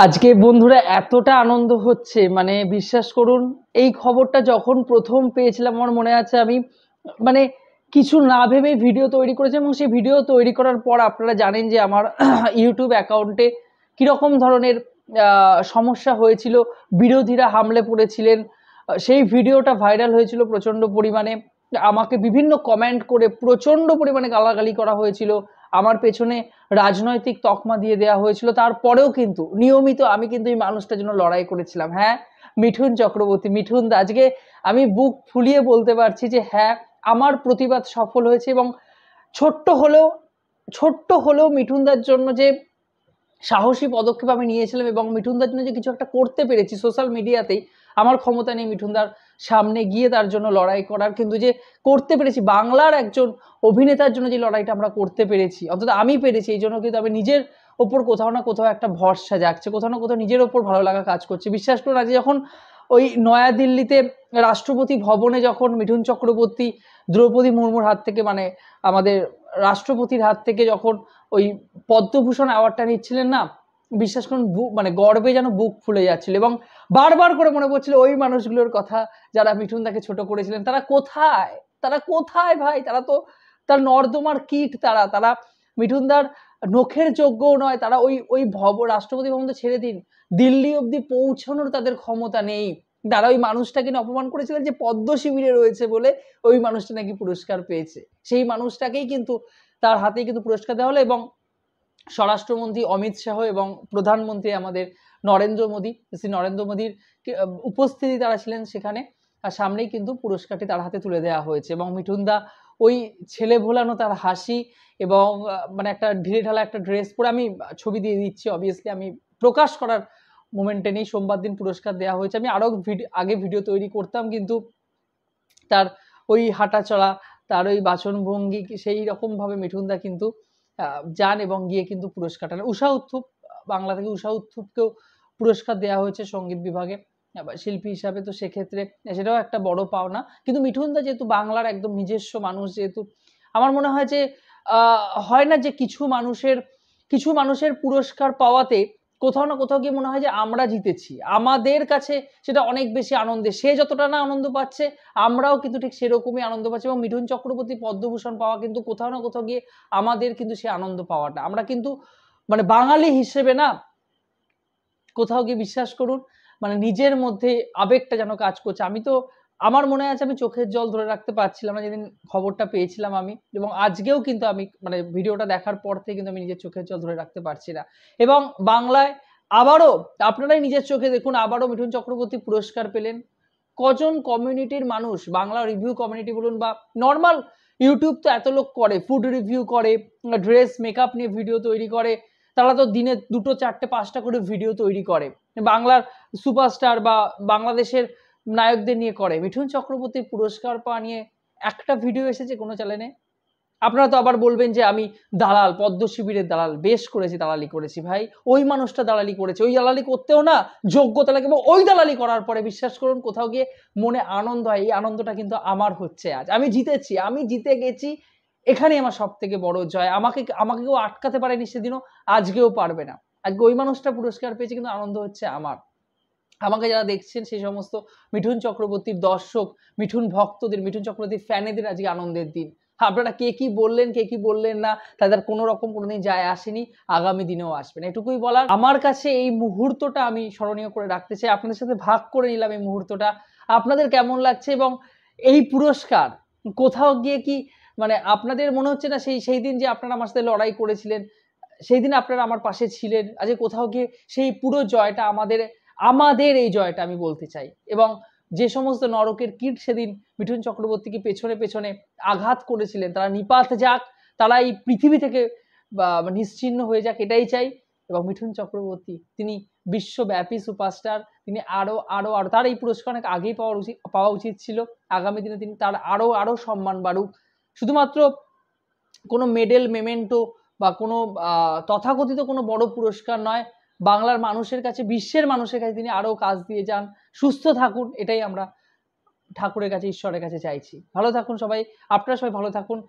আজকে বন্ধুরা এতটা আনন্দ হচ্ছে, মানে বিশ্বাস করুন। এই খবরটা যখন প্রথম পেয়েছিলাম আমার মনে আছে আমি মানে কিছু না ভেবেই ভিডিও তৈরি করেছি, এবং সেই ভিডিও তৈরি করার পর আপনারা জানেন যে আমার ইউটিউব অ্যাকাউন্টে কিরকম ধরনের সমস্যা হয়েছিল। বিরোধীরা হামলে পড়েছিলেন। সেই ভিডিওটা ভাইরাল হয়েছিল প্রচণ্ড পরিমাণে। আমাকে বিভিন্ন কমেন্ট করে প্রচণ্ড পরিমাণে গালাগালি করা হয়েছিল। আমার পেছনে রাজনৈতিক তকমা দিয়ে দেওয়া হয়েছিল। তারপরেও কিন্তু নিয়মিত আমি কিন্তু এই মানুষটার জন্য লড়াই করেছিলাম। হ্যাঁ, মিঠুন চক্রবর্তী, মিঠুন দা। আজকে আমি বুক ফুলিয়ে বলতে পারছি যে হ্যাঁ, আমার প্রতিবাদ সফল হয়েছে। এবং ছোট্ট হলেও ছোট্ট হলেও মিঠুন দার জন্য যে সাহসী পদক্ষেপ আমি নিয়েছিলাম এবং মিঠুনদার জন্য যে কিছু একটা করতে পেরেছি সোশ্যাল মিডিয়াতেই, আমার ক্ষমতা নেই মিঠুনদার সামনে গিয়ে তার জন্য লড়াই করার, কিন্তু যে করতে পেরেছি বাংলার একজন অভিনেতার জন্য যে লড়াইটা আমরা করতে পেরেছি, অন্তত আমি পেরেছি, এই জন্য কিন্তু আমি নিজের ওপর কোথাও না কোথাও একটা ভরসা জাগছে, কোথাও না কোথাও নিজের ওপর ভালো লাগা কাজ করছে। বিশ্বাস করুন, আজ যখন ওই নয়াদিল্লিতে রাষ্ট্রপতি ভবনে যখন মিঠুন চক্রবর্তী দ্রৌপদী মুর্মুর হাত থেকে, মানে আমাদের রাষ্ট্রপতির হাত থেকে যখন ওই পদ্মভূষণ অ্যাওয়ার্ডটা নিচ্ছিলেন না, বিশ্বাস করুন মানে গর্বে যেন বুক ফুলে যাচ্ছিল। এবং বারবার করে মনে পড়ছিল ওই মানুষগুলোর কথা যারা মিঠুনদাকে ছোট করেছিলেন। তারা কোথায়, তারা কোথায় ভাই? তারা তো তার নর্দমার কীট। তারা তারা মিঠুনদার নখের যোগ্যও নয়। তারা ওই ওই রাষ্ট্রপতি ভবন তো ছেড়ে দিন, দিল্লি অবধি পৌঁছানোর তাদের ক্ষমতা নেই। তারা ওই মানুষটাকে অপমান করেছিলেন যে পদ্ম শিবিরে রয়েছে বলে ওই মানুষটা নাকি পুরস্কার পেয়েছে। সেই মানুষটাকেই কিন্তু তার হাতেই কিন্তু পুরস্কার দেওয়া হলো। এবং স্বরাষ্ট্রমন্ত্রী অমিত শাহ এবং প্রধানমন্ত্রী আমাদের নরেন্দ্র মোদী, শ্রী নরেন্দ্র মোদীর উপস্থিতি তারা ছিলেন সেখানে, আর সামনেই কিন্তু পুরস্কারটি তার হাতে তুলে দেওয়া হয়েছে। এবং মিঠুনদা ওই ছেলে ভোলানো তার হাসি এবং মানে একটা ঢিলে ঢালা একটা ড্রেস পরে, আমি ছবি দিয়ে দিচ্ছি, অবভিয়াসলি আমি প্রকাশ করার মোমেন্টে নেই। সোমবার দিন পুরস্কার দেওয়া হয়েছে। আমি আরও আগে ভিডিও তৈরি করতাম, কিন্তু তার ওই হাঁটা চলা, তার ওই বাচনভঙ্গি, সেই রকমভাবে মিঠুনদা কিন্তু যান এবং গিয়ে কিন্তু পুরস্কারটা নেন। ঊষা উত্থুপ, বাংলা থেকে ঊষা উত্থুপকেও পুরস্কার দেওয়া হয়েছে সঙ্গীত বিভাগে শিল্পী হিসাবে। তো সেক্ষেত্রে সেটাও একটা বড় পাওনা। কিন্তু মিঠুনদা যেহেতু বাংলার একদম নিজস্ব মানুষ, যেহেতু আমার মনে হয় যে হয় না যে কিছু মানুষের পুরস্কার পাওয়াতে কোথাও না কোথাও গিয়ে মনে হয় যে আমরা জিতেছি, আমাদের কাছে সেটা অনেক বেশি আনন্দের। সে যতটা না আনন্দ পাচ্ছে, আমরাও কিন্তু ঠিক সেরকমই আনন্দ পাচ্ছি। এবং মিঠুন চক্রবর্তী পদ্মভূষণ পাওয়া কিন্তু কোথাও না কোথাও গিয়ে আমাদের কিন্তু সে আনন্দ পাওয়াটা, আমরা কিন্তু মানে বাঙালি হিসেবে না কোথাও গিয়ে বিশ্বাস করুন মানে নিজের মধ্যে আবেগটা যেন কাজ করছে। আমি তো আমার মনে আছে আমি চোখের জল ধরে রাখতে পারছিলাম না যেদিন খবরটা পেয়েছিলাম আমি, এবং আজকেও কিন্তু আমি মানে ভিডিওটা দেখার পর থেকে কিন্তু আমি নিজের চোখের জল ধরে রাখতে পারছি না। এবং বাংলায় আবারও আপনারাই নিজের চোখে দেখুন, আবারও মিঠুন চক্রবর্তী পুরস্কার পেলেন। কজন কমিউনিটির মানুষ, বাংলা রিভিউ কমিউনিটি বলুন বা নর্মাল ইউটিউব তো এত লোক করে, ফুড রিভিউ করে, ড্রেস মেকআপ নিয়ে ভিডিও তৈরি করে, তারা তো দিনে 2টো 4টে 5টা করে ভিডিও তৈরি করে বাংলার সুপারস্টার বা বাংলাদেশের নায়কদের নিয়ে করে। মিঠুন চক্রবর্তীর পুরস্কার পাওয়া নিয়ে একটা ভিডিও এসেছে কোনো চ্যানেলে? আপনারা তো আবার বলবেন যে আমি দালাল, পদ্ম শিবিরের দালাল। বেশ করেছি, দালালি করেছি ভাই। ওই মানুষটা দালালি করেছে, ওই দালালি করতেও না যোগ্যতা লাগে। এবং ওই দালালি করার পরে বিশ্বাস করুন কোথাও গিয়ে মনে আনন্দ হয়। এই আনন্দটা কিন্তু আমার হচ্ছে আজ। আমি জিতেছি, আমি জিতে গেছি, এখানেই আমার সব থেকে বড় জয়। আমাকে কেউ আটকাতে পারেনি সেদিনও, আজকেও পারবে না। আজকে ওই মানুষটা পুরস্কার পেয়েছে, কিন্তু আনন্দ হচ্ছে আমার। আমাকে যারা দেখছেন সেই সমস্ত মিঠুন চক্রবর্তীর দর্শক, মিঠুন ভক্তদের, মিঠুন চক্রবর্তীর ফ্যানেদের আজকে আনন্দের দিন। আপনারা কে কি বললেন, কে কি বললেন না, তাদের কোনো রকম কোনোদিন যায় আসেনি, আগামী দিনেও আসবে না, এটুকুই বলার। আমার কাছে এই মুহূর্তটা আমি স্মরণীয় করে রাখতে চাই, আপনাদের সাথে ভাগ করে নিলাম এই মুহূর্তটা। আপনাদের কেমন লাগছে? এবং এই পুরস্কার কোথাও গিয়ে কি মানে আপনাদের মনে হচ্ছে না সেই দিন যে আপনারা আমার সাথে লড়াই করেছিলেন, সেই দিন আপনারা আমার পাশে ছিলেন, আজকে কোথাও গিয়ে সেই পুরো জয়টা আমাদের এই জয়টা আমি বলতে চাই। এবং যে সমস্ত নরকের কীট সেদিন মিঠুন চক্রবর্তীকে পেছনে পেছনে আঘাত করেছিলেন, তারা নিপাত যাক, তারা এই পৃথিবী থেকে নিশ্চিহ্ন হয়ে যাক, এটাই চাই। এবং মিঠুন চক্রবর্তী তিনি বিশ্বব্যাপী সুপারস্টার, তিনি আরো আরো আরো তার এই পুরস্কার অনেক আগেই পাওয়া উচিত ছিল। আগামী দিনে তিনি তার আরো আরো সম্মান বাড়ুক। শুধুমাত্র কোনো মেডেল, মেমেন্টো বা কোনো তথাকথিত কোনো বড় পুরস্কার নয়, বাংলার মানুষের কাছে, বিশ্বের মানুষের কাছে তিনি আরও কাজ দিয়ে যান, সুস্থ থাকুন, এটাই আমরা ঠাকুরের কাছে, ঈশ্বরের কাছে চাইছি। ভালো থাকুন সবাই, আপনারা সবাই ভালো থাকুন।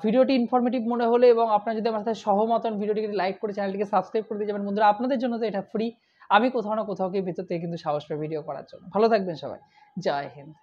ভিডিওটি ইনফরমেটিভ মনে হলে এবং আপনার যদি আমার সাথে সহমত হন, ভিডিওটিকে লাইক করে চ্যানেলটিকে সাবস্ক্রাইব করে দিয়ে যাবেন বন্ধুরা। আপনাদের জন্য তো এটা ফ্রি, আমি কোথাও না কোথাও গিয়ে ভেতর থেকে কিন্তু সাহস পাই ভিডিও করার জন্য। ভালো থাকবেন সবাই, জয় হিন্দ।